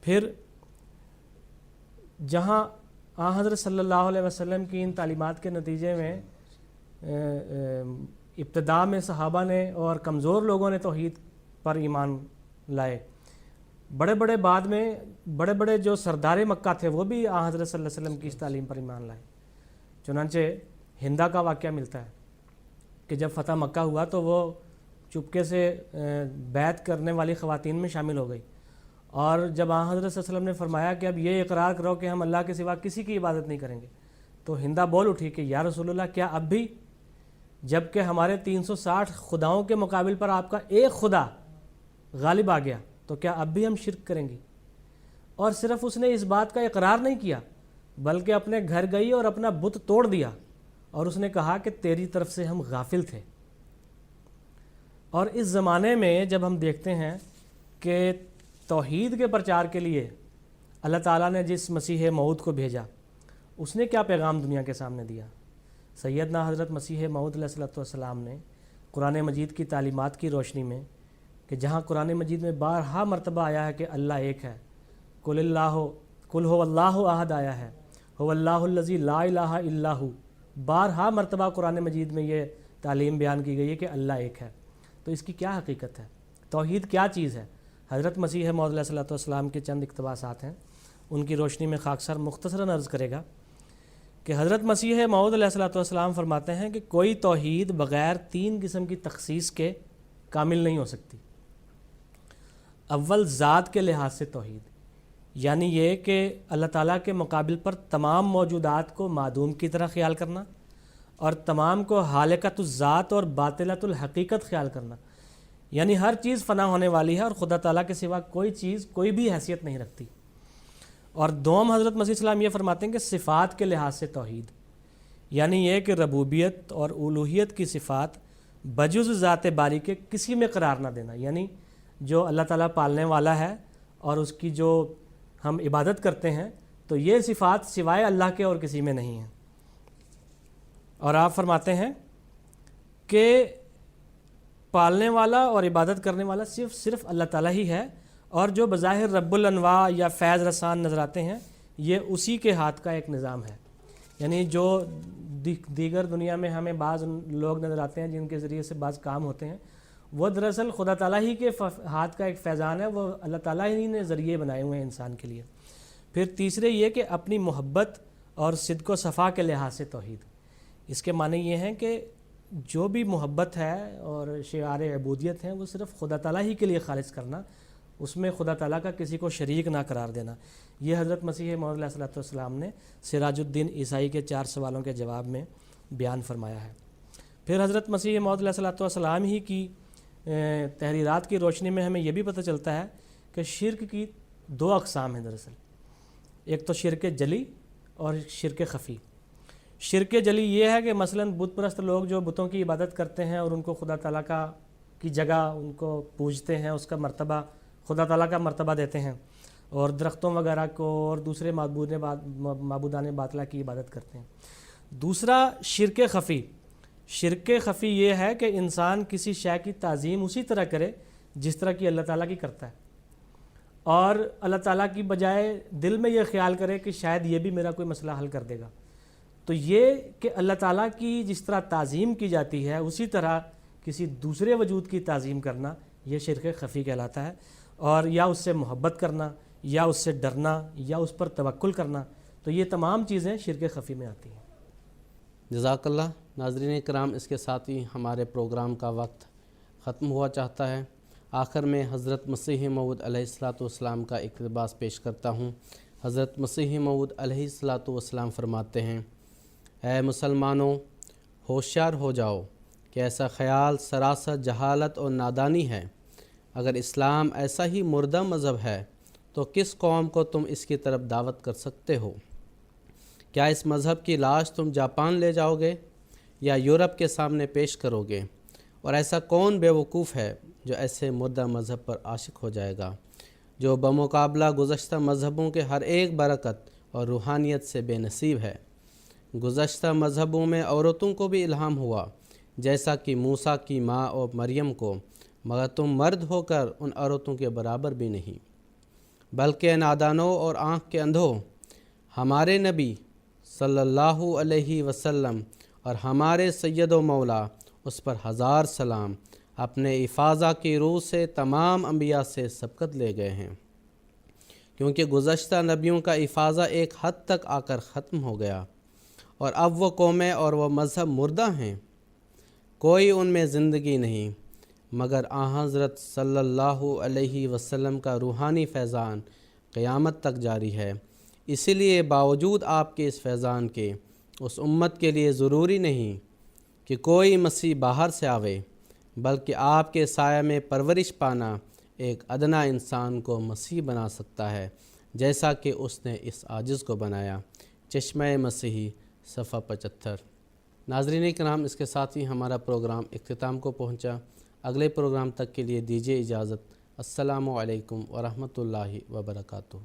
پھر جہاں حضرت صلی اللہ علیہ وسلم کی ان تعلیمات کے نتیجے میں ابتداء میں صحابہ نے اور کمزور لوگوں نے توحید پر ایمان لائے، بڑے بڑے بعد میں بڑے بڑے جو سردار مکہ تھے وہ بھی حضرت صلی اللہ علیہ وسلم کی اس تعلیم پر ایمان لائے. چنانچہ ہندا کا واقعہ ملتا ہے کہ جب فتح مکہ ہوا تو وہ چپکے سے بیعت کرنے والی خواتین میں شامل ہو گئی، اور جب حضرت صلی اللہ علیہ وسلم نے فرمایا کہ اب یہ اقرار کرو کہ ہم اللہ کے سوا کسی کی عبادت نہیں کریں گے، تو ہندا بول اٹھی کہ یا رسول اللہ کیا اب بھی، جب کہ ہمارے 360 خداؤں کے مقابل پر آپ کا ایک خدا غالب آ گیا تو کیا اب بھی ہم شرک کریں گی؟ اور صرف اس نے اس بات کا اقرار نہیں کیا بلکہ اپنے گھر گئی اور اپنا بت توڑ دیا اور اس نے کہا کہ تیری طرف سے ہم غافل تھے. اور اس زمانے میں جب ہم دیکھتے ہیں کہ توحید کے پرچار کے لیے اللہ تعالیٰ نے جس مسیح موعود کو بھیجا اس نے کیا پیغام دنیا کے سامنے دیا. سیدنا حضرت مسیح موعود علیہ السلام نے قرآن مجید کی تعلیمات کی روشنی میں، کہ جہاں قرآن مجید میں بارہا مرتبہ آیا ہے کہ اللہ ایک ہے، قل هو اللہ احد آیا ہے، هو اللہ الذی لا الہ الا ہو، بارہا مرتبہ قرآن مجید میں یہ تعلیم بیان کی گئی ہے کہ اللہ ایک ہے. تو اس کی کیا حقیقت ہے؟ توحید کیا چیز ہے؟ حضرت مسیح موعود علیہ السلام کے چند اقتباسات ہیں، ان کی روشنی میں خاکسار مختصراً عرض کرے گا کہ حضرت مسیح موعود علیہ السلام فرماتے ہیں کہ کوئی توحید بغیر 3 قسم کی تخصیص کے کامل نہیں ہو سکتی. اول ذات کے لحاظ سے توحید، یعنی یہ کہ اللہ تعالیٰ کے مقابل پر تمام موجودات کو معدوم کی طرح خیال کرنا اور تمام کو حالقۃ الذات اور باطلۃ الحقیقت خیال کرنا، یعنی ہر چیز فنا ہونے والی ہے اور خدا تعالیٰ کے سوا کوئی چیز کوئی بھی حیثیت نہیں رکھتی. اور دوم حضرت مسیح السلام یہ فرماتے ہیں کہ صفات کے لحاظ سے توحید، یعنی یہ کہ ربوبیت اور الوہیت کی صفات بجز ذات باری کے کسی میں قرار نہ دینا، یعنی جو اللہ تعالیٰ پالنے والا ہے اور اس کی جو ہم عبادت کرتے ہیں تو یہ صفات سوائے اللہ کے اور کسی میں نہیں ہیں. اور آپ فرماتے ہیں کہ پالنے والا اور عبادت کرنے والا صرف اللہ تعالیٰ ہی ہے، اور جو بظاہر رب الانواع یا فیض رسان نظر آتے ہیں یہ اسی کے ہاتھ کا ایک نظام ہے. یعنی جو دیگر دنیا میں ہمیں بعض لوگ نظر آتے ہیں جن کے ذریعے سے بعض کام ہوتے ہیں، وہ دراصل خدا تعالیٰ ہی کے ہاتھ کا ایک فیضان ہے، وہ اللہ تعالیٰ ہی نے ذریعے بنائے ہوئے ہیں انسان کے لیے. پھر تیسرے یہ کہ اپنی محبت اور صدق و صفا کے لحاظ سے توحید، اس کے معنی یہ ہیں کہ جو بھی محبت ہے اور شعار عبودیت ہیں وہ صرف خدا تعالیٰ ہی کے لیے خالص کرنا اس میں خدا تعالیٰ کا کسی کو شریک نہ قرار دینا۔ یہ حضرت مسیح موعود علیہ السلام نے سراج الدین عیسائی کے 4 سوالوں کے جواب میں بیان فرمایا ہے۔ پھر حضرت مسیح موعود علیہ السلام ہی کی تحریرات کی روشنی میں ہمیں یہ بھی پتہ چلتا ہے کہ شرک کی 2 اقسام ہیں دراصل، ایک تو شرک جلی اور شرک خفی۔ شرک جلی یہ ہے کہ مثلاً بت پرست لوگ جو بتوں کی عبادت کرتے ہیں اور ان کو خدا تعالیٰ کی جگہ ان کو پوجتے ہیں، اس کا مرتبہ خدا تعالیٰ کا مرتبہ دیتے ہیں، اور درختوں وغیرہ کو اور دوسرے معبودان باطلہ کی عبادت کرتے ہیں۔ دوسرا شرک خفی۔ شرک خفی یہ ہے کہ انسان کسی شے کی تعظیم اسی طرح کرے جس طرح کی اللہ تعالیٰ کی کرتا ہے، اور اللہ تعالیٰ کی بجائے دل میں یہ خیال کرے کہ شاید یہ بھی میرا کوئی مسئلہ حل کر دے گا۔ تو یہ کہ اللہ تعالیٰ کی جس طرح تعظیم کی جاتی ہے اسی طرح کسی دوسرے وجود کی تعظیم کرنا، یہ شرک خفی کہلاتا ہے، اور یا اس سے محبت کرنا، یا اس سے ڈرنا، یا اس پر توکل کرنا، تو یہ تمام چیزیں شرک خفی میں آتی ہیں۔ جزاک اللہ۔ ناظرین کرام، اس کے ساتھ ہی ہمارے پروگرام کا وقت ختم ہوا چاہتا ہے۔ آخر میں حضرت مسیح موعود علیہ السلام کا اقتباس پیش کرتا ہوں۔ حضرت مسیح موعود علیہ السلام فرماتے ہیں، اے مسلمانوں، ہوشیار ہو جاؤ کہ ایسا خیال سراسر جہالت اور نادانی ہے۔ اگر اسلام ایسا ہی مردہ مذہب ہے تو کس قوم کو تم اس کی طرف دعوت کر سکتے ہو؟ کیا اس مذہب کی لاش تم جاپان لے جاؤ گے یا یورپ کے سامنے پیش کرو گے؟ اور ایسا کون بے وقوف ہے جو ایسے مردہ مذہب پر عاشق ہو جائے گا، جو بمقابلہ گزشتہ مذہبوں کے ہر ایک برکت اور روحانیت سے بے نصیب ہے؟ گزشتہ مذہبوں میں عورتوں کو بھی الہام ہوا، جیسا کہ موسیٰ کی ماں اور مریم کو، مگر تم مرد ہو کر ان عورتوں کے برابر بھی نہیں، بلکہ نادانوں اور آنکھ کے اندھوں، ہمارے نبی صلی اللہ علیہ وسلم اور ہمارے سید و مولا اس پر 1000 سلام اپنے افاضہ کی روح سے تمام انبیاء سے سبقت لے گئے ہیں، کیونکہ گزشتہ نبیوں کا افاضہ ایک حد تک آ کر ختم ہو گیا، اور اب وہ قومیں اور وہ مذہب مردہ ہیں، کوئی ان میں زندگی نہیں، مگر حضرت صلی اللہ علیہ وسلم کا روحانی فیضان قیامت تک جاری ہے۔ اسی لیے باوجود آپ کے اس فیضان کے، اس امت کے لیے ضروری نہیں کہ کوئی مسیح باہر سے آوے، بلکہ آپ کے سایہ میں پرورش پانا ایک ادنا انسان کو مسیح بنا سکتا ہے، جیسا کہ اس نے اس عاجز کو بنایا۔ چشمہ مسیحی، صفحہ 75۔ ناظرین کرام، اس کے ساتھ ہی ہمارا پروگرام اختتام کو پہنچا۔ اگلے پروگرام تک کے لیے دیجیے اجازت۔ السلام علیکم ورحمۃ اللہ وبرکاتہ۔